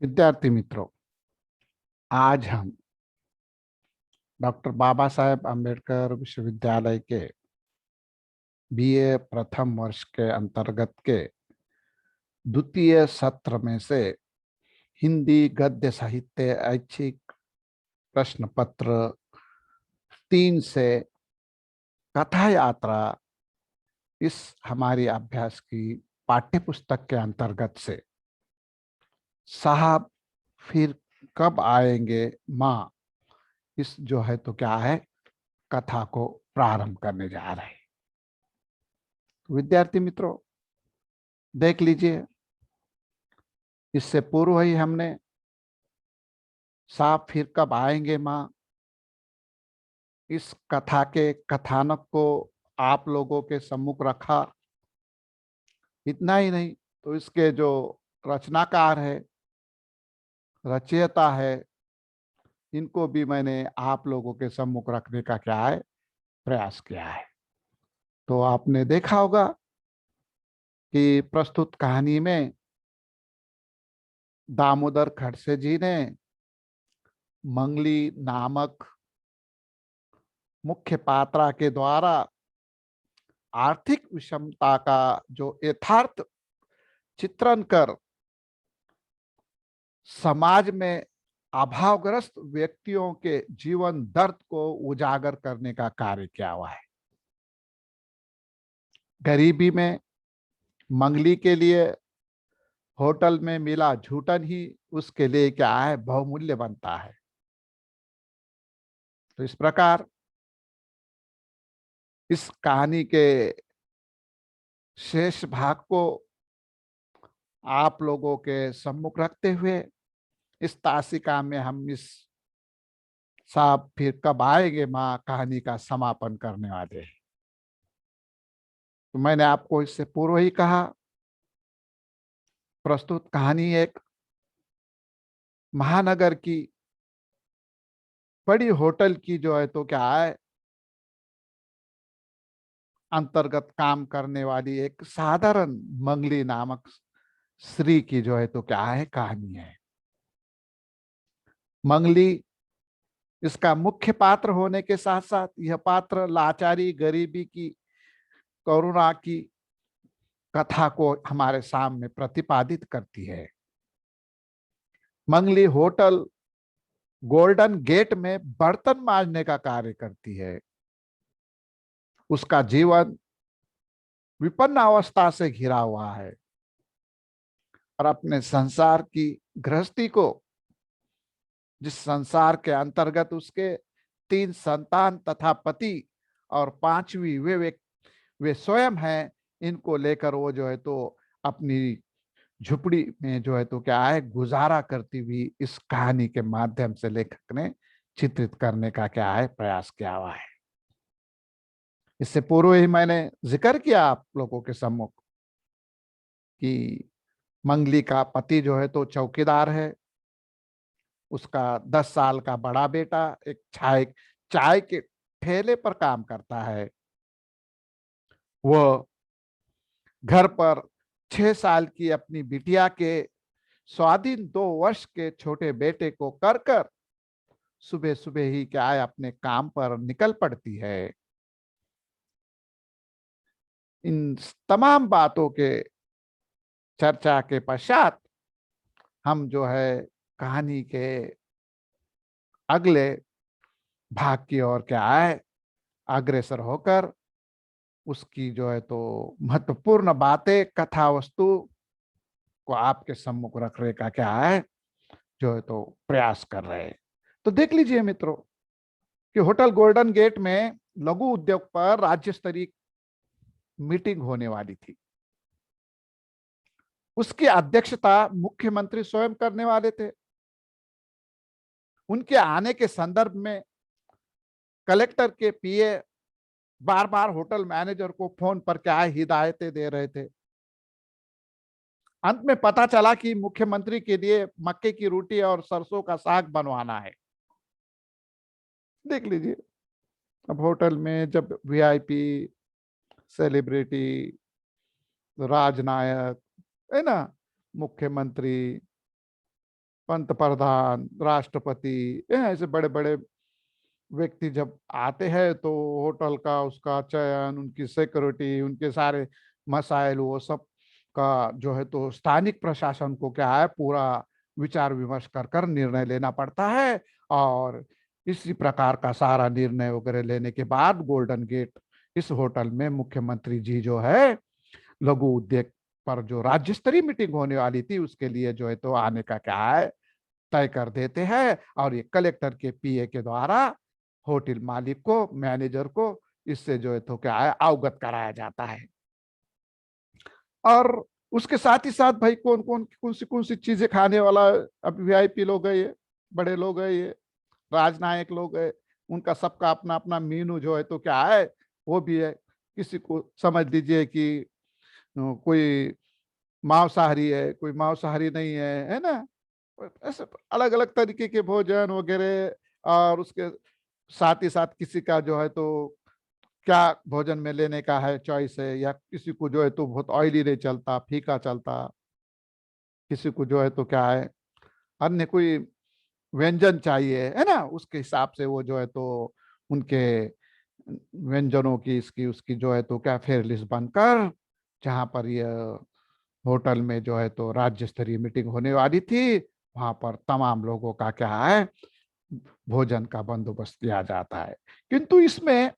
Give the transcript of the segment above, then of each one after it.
विद्यार्थी मित्रों, आज हम डॉक्टर बाबा साहेब अम्बेडकर विश्वविद्यालय के बीए प्रथम वर्ष के अंतर्गत के द्वितीय सत्र में से हिंदी गद्य साहित्य ऐच्छिक प्रश्न पत्र 3 से कथा यात्रा इस हमारी अभ्यास की पाठ्य पुस्तक के अंतर्गत से साहब फिर कब आएंगे माँ, इस जो है तो क्या है कथा को प्रारंभ करने जा रहे हैं। विद्यार्थी मित्रों, देख लीजिए, इससे पूर्व ही हमने साहब फिर कब आएंगे माँ इस कथा के कथानक को आप लोगों के सम्मुख रखा। इतना ही नहीं, तो इसके जो रचनाकार है, रचयिता है, इनको भी मैंने आप लोगों के सम्मुख रखने का क्या है प्रयास किया है। तो आपने देखा होगा कि प्रस्तुत कहानी में दामोदर खड़से जी ने मंगली नामक मुख्य पात्रा के द्वारा आर्थिक विषमता का जो यथार्थ चित्रण कर समाज में अभावग्रस्त व्यक्तियों के जीवन दर्द को उजागर करने का कार्य किया हुआ है। गरीबी में मंगली के लिए होटल में मिला झूठन ही उसके लिए क्या है बहुमूल्य बनता है। तो इस प्रकार इस कहानी के शेष भाग को आप लोगों के सम्मुख रखते हुए इस तासिका में हम इस साहब फिर कब आएंगे माँ कहानी का समापन करने वाले हैं। तो मैंने आपको इससे पूर्व ही कहा, प्रस्तुत कहानी एक महानगर की बड़ी होटल की जो है तो क्या है अंतर्गत काम करने वाली एक साधारण मंगली नामक स्त्री की जो है तो क्या है कहानी है। मंगली इसका मुख्य पात्र होने के साथ साथ यह पात्र लाचारी गरीबी की करुणा की कथा को हमारे सामने प्रतिपादित करती है। मंगली होटल गोल्डन गेट में बर्तन मांजने का कार्य करती है। उसका जीवन विपन्न अवस्था से घिरा हुआ है और अपने संसार की गृहस्थी को, जिस संसार के अंतर्गत उसके 3 संतान तथा पति और 5वीं वे स्वयं हैं, इनको लेकर वो जो है तो अपनी झुपड़ी में जो है तो क्या है गुजारा करती हुई इस कहानी के माध्यम से लेखक ने चित्रित करने का क्या है प्रयास किया हुआ है। इससे पूर्व ही मैंने जिक्र किया आप लोगों के सम्मुख कि मंगली का पति जो है तो चौकीदार है। उसका 10 साल का बड़ा बेटा एक चाय चाय के ठेले पर काम करता है। वह घर पर 6 साल की अपनी बिटिया के स्वाधीन 2 वर्ष के छोटे बेटे को कर कर सुबह सुबह ही क्या है अपने काम पर निकल पड़ती है। इन तमाम बातों के चर्चा के पश्चात हम जो है कहानी के अगले भाग की ओर क्या है अग्रसर होकर उसकी जो है तो महत्वपूर्ण बातें कथा वस्तु को आपके सम्मुख रखने का क्या है जो है तो प्रयास कर रहे हैं। तो देख लीजिए मित्रों कि होटल गोल्डन गेट में लघु उद्योग पर राज्य स्तरीय मीटिंग होने वाली थी। उसकी अध्यक्षता मुख्यमंत्री स्वयं करने वाले थे। उनके आने के संदर्भ में कलेक्टर के पीए बार बार होटल मैनेजर को फोन पर क्या हिदायतें दे रहे थे। अंत में पता चला कि मुख्यमंत्री के लिए मक्के की रोटी और सरसों का साग बनवाना है। देख लीजिए, अब होटल में जब वीआईपी सेलिब्रिटी राजनायक है ना, मुख्यमंत्री पंत प्रधान, राष्ट्रपति, ऐसे बड़े बड़े व्यक्ति जब आते हैं तो होटल का उसका चयन, उनकी सिक्योरिटी, उनके सारे मसाइल, वो सब का जो है तो स्थानिक प्रशासन को क्या है पूरा विचार विमर्श कर कर निर्णय लेना पड़ता है। और इसी प्रकार का सारा निर्णय वगैरह लेने के बाद गोल्डन गेट इस होटल में मुख्यमंत्री जी जो है लघु उद्योग पर जो राज्य स्तरीय मीटिंग होने वाली थी उसके लिए जो है तो आने का क्या है तय कर देते हैं। और ये कलेक्टर के पीए के द्वारा होटल मालिक को, मैनेजर को इससे जो है तो क्या है अवगत कराया जाता है। और उसके साथ ही साथ भाई कौन सी चीजें खाने वाला, अब वीआईपी लोग है ये, बड़े लोग है ये, राजनायक लोग है, उनका सबका अपना अपना मेनू जो है तो क्या है वो भी है। किसी को समझ लीजिए कि कोई मांसाहारी है, कोई मांसाहारी नहीं है ना, ऐसे अलग अलग तरीके के भोजन वगैरह। और उसके साथ ही साथ किसी का जो है तो क्या भोजन में लेने का है चॉइस है, या किसी को जो है तो बहुत ऑयली नहीं चलता, फीका चलता, किसी को जो है तो क्या है अन्य कोई व्यंजन चाहिए है ना, उसके हिसाब से वो जो है तो उनके व्यंजनों की इसकी उसकी जो है तो क्या फेयर लिस्ट बनकर जहां पर ये होटल में जो है तो राज्य स्तरीय मीटिंग होने वाली थी वहां पर तमाम लोगों का क्या है भोजन का बंदोबस्त किया जाता है। किंतु इसमें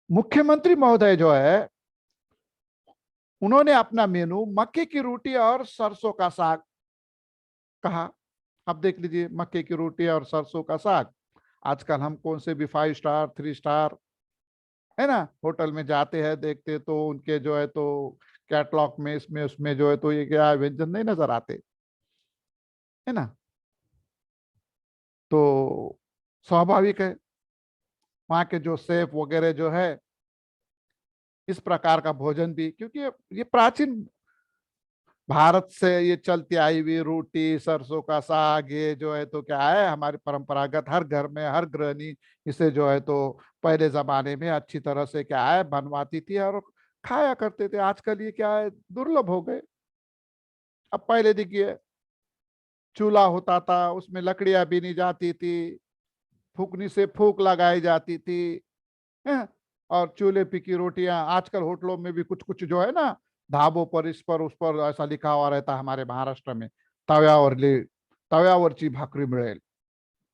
मुख्यमंत्री महोदय जो है उन्होंने अपना मेनू मक्के की रोटी और सरसों का साग कहा। अब देख लीजिए, मक्के की रोटी और सरसों का साग, आजकल हम कौन से भी 5 स्टार 3 स्टार है ना होटल में जाते हैं देखते तो उनके जो है तो कैटलॉग में इसमें उसमें जो है तो ये क्या व्यंजन नहीं नजर आते है ना। तो स्वाभाविक है वहाँ के जो शेफ वगैरह जो है इस प्रकार का भोजन भी, क्योंकि ये प्राचीन भारत से ये चलती आई हुई रोटी सरसों का साग ये जो है तो क्या है हमारे परंपरागत हर घर में हर गृहिणी इसे जो है तो पहले जमाने में अच्छी तरह से क्या है बनवाती थी और खाया करते थे। आजकल ये क्या है दुर्लभ हो गए। अब पहले देखिए चूल्हा होता था, उसमें लकड़ियां बीनी जाती थी, फूकनी से फूक लगाई जाती थी हैं? और चूल्हे पे की रोटियां, आजकल होटलों में भी कुछ कुछ जो है ना ढाबों पर इस पर उस पर ऐसा लिखा हुआ रहता है हमारे महाराष्ट्र में तव्यावरची भाकरी मिळेल,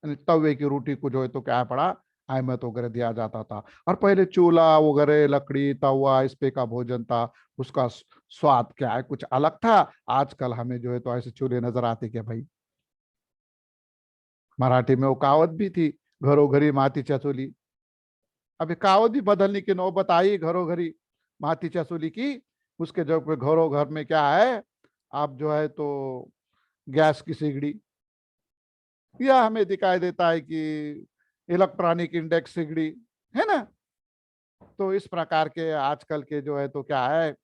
यानी तवे की रोटी को जो है तो क्या पड़ा अहमियत वगैरह दिया जाता था। और पहले चूल्हा वगैरह लकड़ी तवा इस पे का भोजन था, उसका स्वाद क्या है कुछ अलग था। आजकल हमें जो है तो ऐसे चूल्हे नजर आते क्या भाई। मराठी में वो कहावत भी थी, घरोघरी मातीच्या चुली। अभी कहावत भी बदलने की नौबत आई, घरोघरी मातीच्या चुली की। उसके जब घरों घर में क्या है आप जो है तो गैस की सिगड़ी, या हमें दिखाई देता है कि इलेक्ट्रॉनिक इंडेक्स सिगड़ी है ना। तो इस प्रकार के आजकल के जो है तो क्या है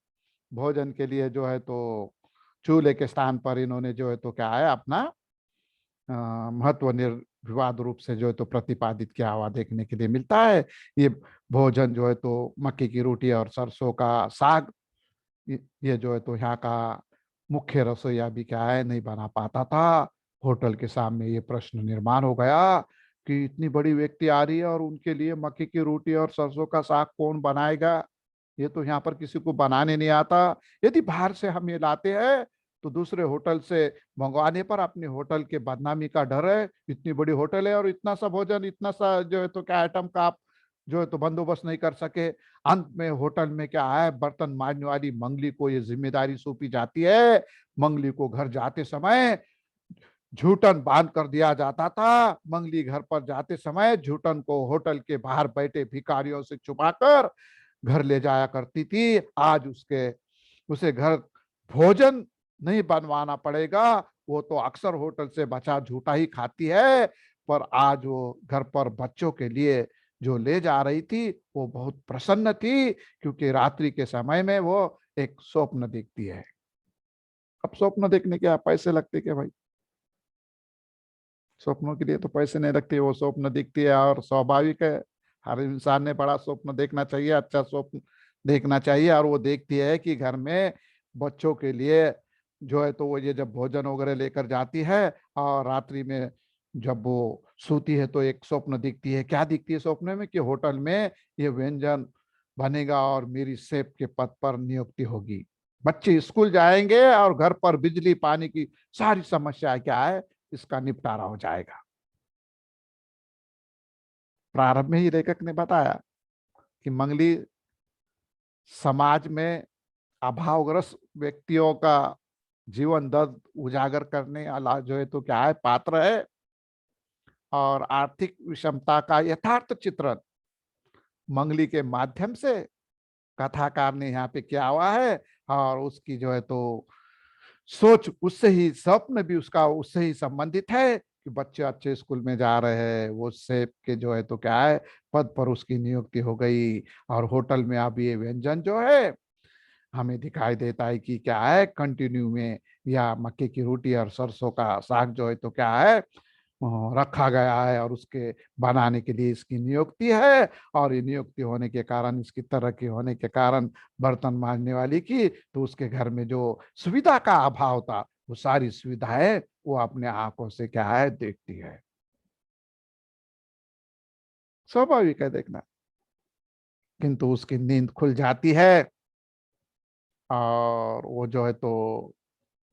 भोजन के लिए जो है तो चूल्हे के स्थान पर इन्होंने जो है तो क्या है अपना महत्व निर्विवाद रूप से जो है तो प्रतिपादित किया हुआ देखने के लिए मिलता है। ये भोजन जो है तो मक्की की रोटी और सरसों का साग, ये जो है तो यहाँ का मुख्य रसोईया भी क्या है नहीं बना पाता था। होटल के सामने ये प्रश्न निर्माण हो गया कि इतनी बड़ी व्यक्ति आ रही है और उनके लिए मक्की की रोटी और सरसों का साग कौन बनाएगा, ये तो यहाँ पर किसी को बनाने नहीं आता। यदि बाहर से हम ये लाते हैं तो दूसरे होटल से मंगवाने पर अपने होटल के बदनामी का डर है। इतनी बड़ी होटल है और इतना सा भोजन इतना सा जो है तो क्या आइटम का आप जो है तो बंदोबस्त नहीं कर सके। अंत में होटल में क्या है बर्तन मांजने वाली मंगली को ये जिम्मेदारी सौंपी जाती है। मंगली को घर जाते समय झूठन बांध कर दिया जाता था। मंगली घर पर जाते समय झूठन को होटल के बाहर बैठे भिखारियों से छुपाकर घर ले जाया करती थी। आज उसे घर भोजन नहीं बनवाना पड़ेगा, वो तो अक्सर होटल से बचा झूठा ही खाती है। पर आज वो घर पर बच्चों के लिए जो ले जा रही थी वो बहुत प्रसन्न थी, क्योंकि रात्रि के समय में वो एक स्वप्न देखती है। अब स्वप्न देखने के पैसे लगते क्या भाई, स्वप्नों के लिए तो पैसे नहीं लगते, वो स्वप्न दिखती है। और स्वाभाविक है हर इंसान ने बड़ा स्वप्न देखना चाहिए, अच्छा स्वप्न देखना चाहिए। और वो देखती है कि घर में बच्चों के लिए जो है तो वो ये जब भोजन वगैरह लेकर जाती है और रात्रि में जब वो सोती है तो एक स्वप्न दिखती है। क्या दिखती है स्वप्न में? कि होटल में ये व्यंजन बनेगा और मेरी शेफ के पद पर नियुक्ति होगी। बच्चे स्कूल जाएंगे और घर पर बिजली पानी की सारी समस्या क्या है, इसका निपटारा हो जाएगा। प्रारंभ में ही लेखक ने बताया कि मंगली समाज में अभावग्रस्त व्यक्तियों का जीवन दर्द उजागर करने वाला जो है तो क्या है, पात्र है। और आर्थिक विषमता का यथार्थ चित्रण मंगली के माध्यम से कथाकार ने यहाँ पे किया हुआ है। और उसकी जो है तो सोच उससे ही, स्वप्न भी उसका उससे ही संबंधित है कि बच्चे अच्छे स्कूल में जा रहे हैं, वो सेफ के जो है तो क्या है पद पर उसकी नियुक्ति हो गई। और होटल में अब ये व्यंजन जो है हमें दिखाई देता है कि क्या है, कंटिन्यू में या मक्के की रोटी और सरसों का साग जो है तो क्या है रखा गया है और उसके बनाने के लिए इसकी नियुक्ति है। और ये नियुक्ति होने के कारण, इसकी तरक्की होने के कारण बर्तन मांजने वाली की, तो उसके घर में जो सुविधा का अभाव था वो सारी सुविधाएं वो अपने आंखों से क्या है देखती है। स्वाभाविक है देखना। किंतु उसकी नींद खुल जाती है और वो जो है तो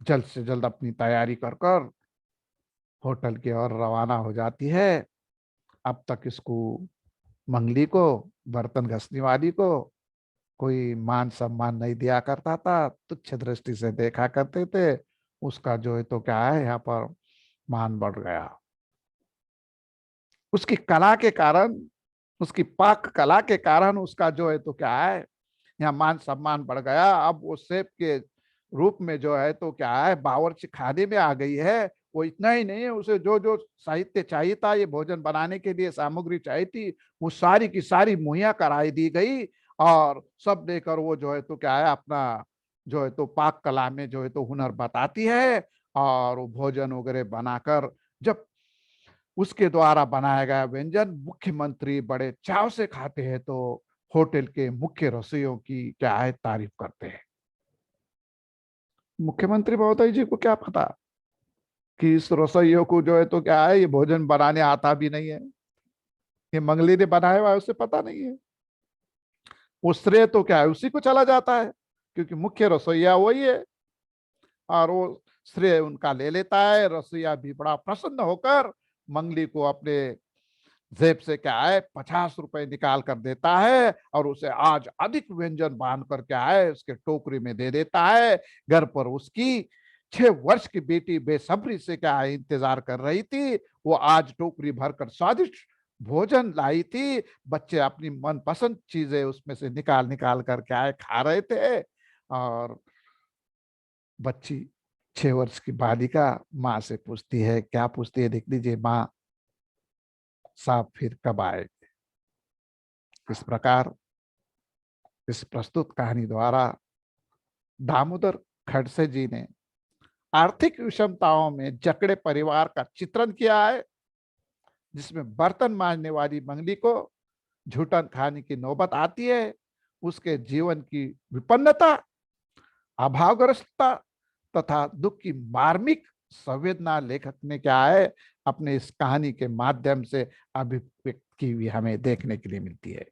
जल्द से जल्द अपनी तैयारी कर कर होटल की ओर रवाना हो जाती है। अब तक इसको, मंगली को, बर्तन घसने वाली को कोई मान सम्मान नहीं दिया करता था, तुच्छ दृष्टि से देखा करते थे। उसका जो है तो क्या है यहाँ पर मान बढ़ गया। उसकी कला के कारण, उसकी पाक कला के कारण उसका जो है तो क्या है यहाँ मान सम्मान बढ़ गया। अब वो शेफ के रूप में जो है तो क्या है बावर्ची खाने में आ गई है। वो इतना ही नहीं है, उसे जो जो साहित्य चाहिए था, ये भोजन बनाने के लिए सामग्री चाहिए थी, वो सारी की सारी मुहैया कराई दी गई। और सब देकर वो जो है तो क्या है अपना जो है तो पाक कला में जो है तो हुनर बताती है। और वो भोजन वगैरह बनाकर जब उसके द्वारा बनाया गया व्यंजन मुख्यमंत्री बड़े चाव से खाते हैं तो होटल के मुख्य रसोइयों की क्या है तारीफ करते हैं। मुख्यमंत्री महोदय जी को क्या पता कि इस रसोइयों को जो है तो क्या है ये भोजन बनाने आता भी नहीं है, ये मंगली ने बनाया हुआ है उसे पता नहीं है। वो श्रेय तो क्या है उसी को चला जाता है, क्योंकि मुख्य रसोईया वही है। और वो श्रेय उनका ले लेता है। रसोईया भी बड़ा प्रसन्न होकर मंगली को अपने जेब से क्या है 50 रुपए निकाल कर देता है और उसे आज अधिक व्यंजन बांध कर क्या है उसके टोकरी में दे देता है। घर पर उसकी 6 वर्ष की बेटी बेसब्री से क्या है इंतजार कर रही थी। वो आज टोकरी भरकर स्वादिष्ट भोजन लाई थी। बच्चे अपनी मनपसंद चीजें उसमें से निकाल निकाल कर क्या है खा रहे थे। और बच्ची 6 वर्ष की बालिका माँ से पूछती है, क्या पूछती है देख लीजिए, माँ साहब फिर कब आएगी। इस प्रकार इस प्रस्तुत कहानी द्वारा दामोदर खड़से जी ने आर्थिक विषमताओं में जकड़े परिवार का चित्रण किया है, जिसमें बर्तन मांजने वाली मंगली को झूठन खाने की नौबत आती है। उसके जीवन की विपन्नता, अभावग्रस्तता तथा दुख की मार्मिक संवेदना लेखक ने क्या है अपने इस कहानी के माध्यम से अभिव्यक्त की हुई हमें देखने के लिए मिलती है।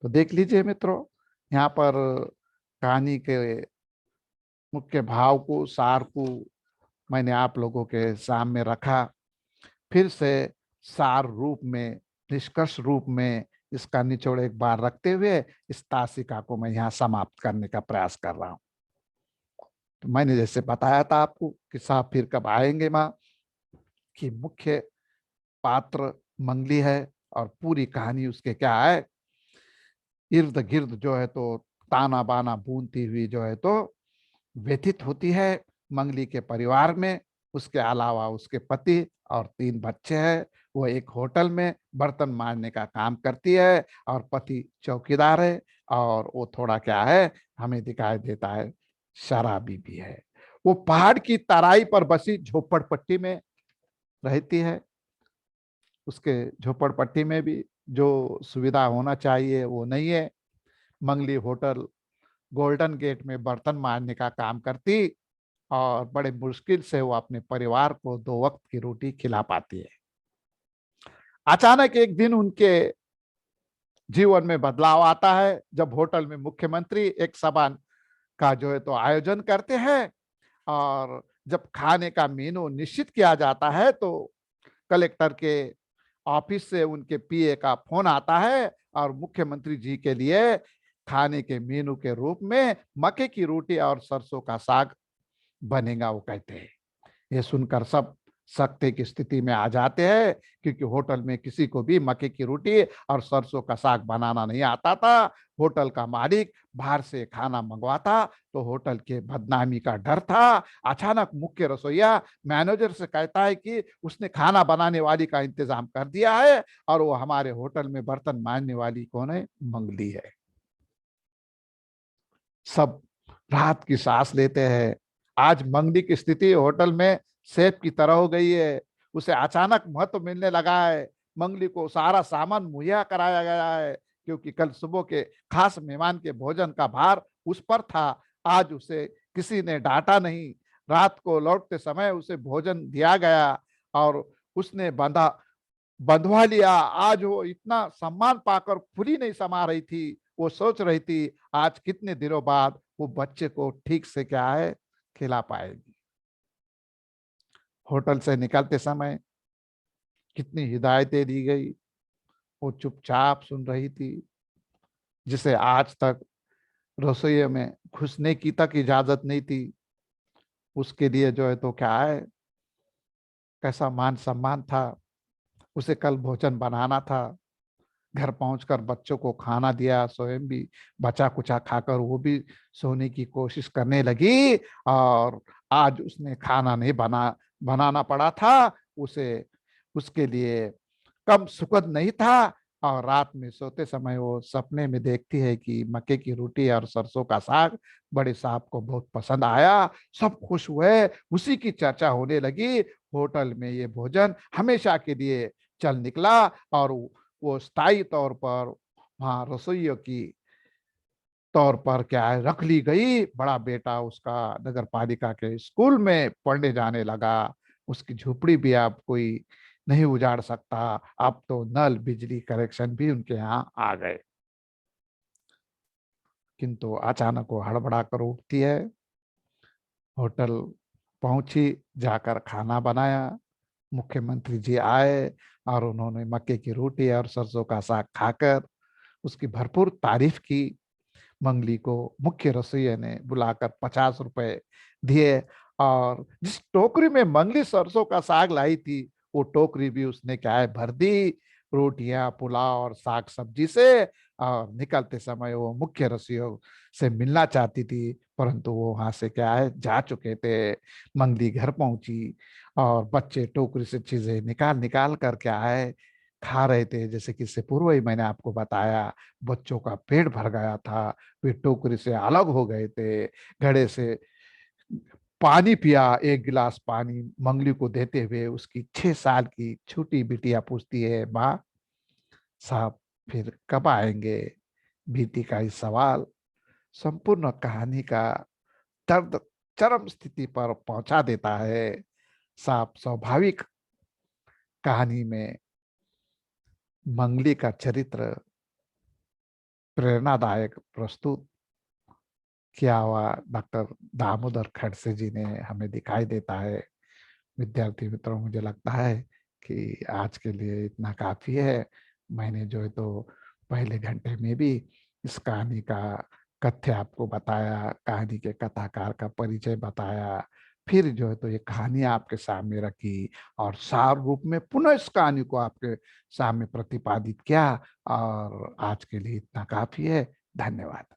तो देख लीजिए मित्रों, यहाँ पर कहानी के मुख्य भाव को, सार को मैंने आप लोगों के सामने रखा। फिर से सार रूप में, निष्कर्ष रूप में इसका निचोड़ एक बार रखते हुए इस तासिका को मैं यहाँ समाप्त करने का प्रयास कर रहा हूँ। तो मैंने जैसे बताया था आपको कि साहब फिर कब आएंगे माँ की मुख्य पात्र मंगली है। और पूरी कहानी उसके क्या है इर्द गिर्द जो है तो ताना बाना बूनती हुई जो है तो व्यथित होती है। मंगली के परिवार में उसके अलावा उसके पति और 3 बच्चे हैं। वो एक होटल में बर्तन मारने का काम करती है और पति चौकीदार है। और वो थोड़ा क्या है हमें दिखाई देता है शराबी भी है। वो पहाड़ की तराई पर बसी झोपड़पट्टी में रहती है। उसके झोपड़पट्टी में भी जो सुविधा होना चाहिए वो नहीं है। मंगली होटल गोल्डन गेट में बर्तन मारने का काम करती और बड़े मुश्किल से वो अपने परिवार को 2 वक्त की रोटी खिला पाती है। अचानक एक दिन उनके जीवन में बदलाव आता है जब होटल में मुख्यमंत्री एक सभा का आयोजन करते हैं। और जब खाने का मेनू निश्चित किया जाता है तो कलेक्टर के ऑफिस से उनके पीए का फोन आता है और मुख्यमंत्री जी के लिए खाने के मेनू के रूप में मक्के की रोटी और सरसों का साग बनेगा, वो कहते हैं। ये सुनकर सब सख्ते की स्थिति में आ जाते हैं, क्योंकि होटल में किसी को भी मक्के की रोटी और सरसों का साग बनाना नहीं आता था। होटल का मालिक बाहर से खाना मंगवाता तो होटल के बदनामी का डर था। अचानक मुख्य रसोईया मैनेजर से कहता है कि उसने खाना बनाने वाली का इंतजाम कर दिया है और वो हमारे होटल में बर्तन मांजने वाली कौन है? मंगली है। सब राहत की सांस लेते हैं। आज मंगनी की स्थिति होटल में सेफ की तरह हो गई है। उसे अचानक महत्व मिलने लगा है। मंगली को सारा सामान मुहैया कराया गया है, क्योंकि कल सुबह के खास मेहमान के भोजन का भार उस पर था। आज उसे किसी ने डांटा नहीं। रात को लौटते समय उसे भोजन दिया गया और उसने बंधवा लिया। आज वो इतना सम्मान पाकर फुली नहीं समा रही थी। वो सोच रही थी आज कितने दिनों बाद वो बच्चे को ठीक से क्या है खिला पाएगी। होटल से निकलते समय कितनी हिदायतें दी गई, वो चुपचाप सुन रही थी। जिसे आज तक रसोई में घुसने की तक इजाजत नहीं थी, उसके लिए क्या है, कैसा मान सम्मान था। उसे कल भोजन बनाना था। घर पहुंचकर बच्चों को खाना दिया, स्वयं भी बचा कुचा खाकर वो भी सोने की कोशिश करने लगी। और आज उसने खाना नहीं बनाना पड़ा था उसे। उसके लिए कम सुखद नहीं था। और रात में सोते समय वो सपने में देखती है कि मक्के की रोटी और सरसों का साग बड़े साहब को बहुत पसंद आया। सब खुश हुए, उसी की चर्चा होने लगी। होटल में ये भोजन हमेशा के लिए चल निकला और वो स्थायी तौर पर वहां रसोइयों की तौर पर क्या है रख ली गई। बड़ा बेटा उसका नगर पालिका के स्कूल में पढ़ने जाने लगा। उसकी झोपड़ी भी अब कोई नहीं उजाड़ सकता। अब तो नल बिजली कनेक्शन भी उनके यहाँ आ गए। किंतु अचानक वो हड़बड़ा कर उठती है। होटल पहुंची, जाकर खाना बनाया। मुख्यमंत्री जी आए और उन्होंने मक्के की रोटी और सरसों का साग खाकर उसकी भरपूर तारीफ की। मंगली को मुख्य रसोइया ने बुलाकर 50 रुपए दिए और जिस टोकरी में मंगली सरसों का साग लाई थी वो टोकरी भी उसने क्या है भर दी, रोटियां पुलाव और साग सब्जी से। और निकलते समय वो मुख्य रसोइयों से मिलना चाहती थी, परंतु वो वहां से क्या है जा चुके थे। मंगली घर पहुंची और बच्चे टोकरी से चीजें निकाल निकाल कर क्या है खा रहे थे। जैसे कि इससे पूर्व ही मैंने आपको बताया, बच्चों का पेट भर गया था, वे टोकरी से अलग हो गए थे। घड़े से पानी पिया, एक गिलास पानी मंगली को देते हुए उसकी 6 साल की छोटी बिटिया पूछती है, माँ साहब फिर कब आएंगे? बेटी का इस सवाल संपूर्ण कहानी का दर्द चरम स्थिति पर पहुंचा देता है। साहब स्वाभाविक कहानी में मंगली का चरित्र प्रेरणादायक प्रस्तुत किया हुआ डॉक्टर दामोदर खड़से जी ने हमें दिखाई देता है। विद्यार्थी मित्रों, मुझे लगता है कि आज के लिए इतना काफी है। मैंने पहले घंटे में भी इस कहानी का कथ्य आपको बताया, कहानी के कथाकार का परिचय बताया, फिर ये कहानी आपके सामने रखी और सार रूप में पुनः इस कहानी को आपके सामने प्रतिपादित किया। और आज के लिए इतना काफी है। धन्यवाद।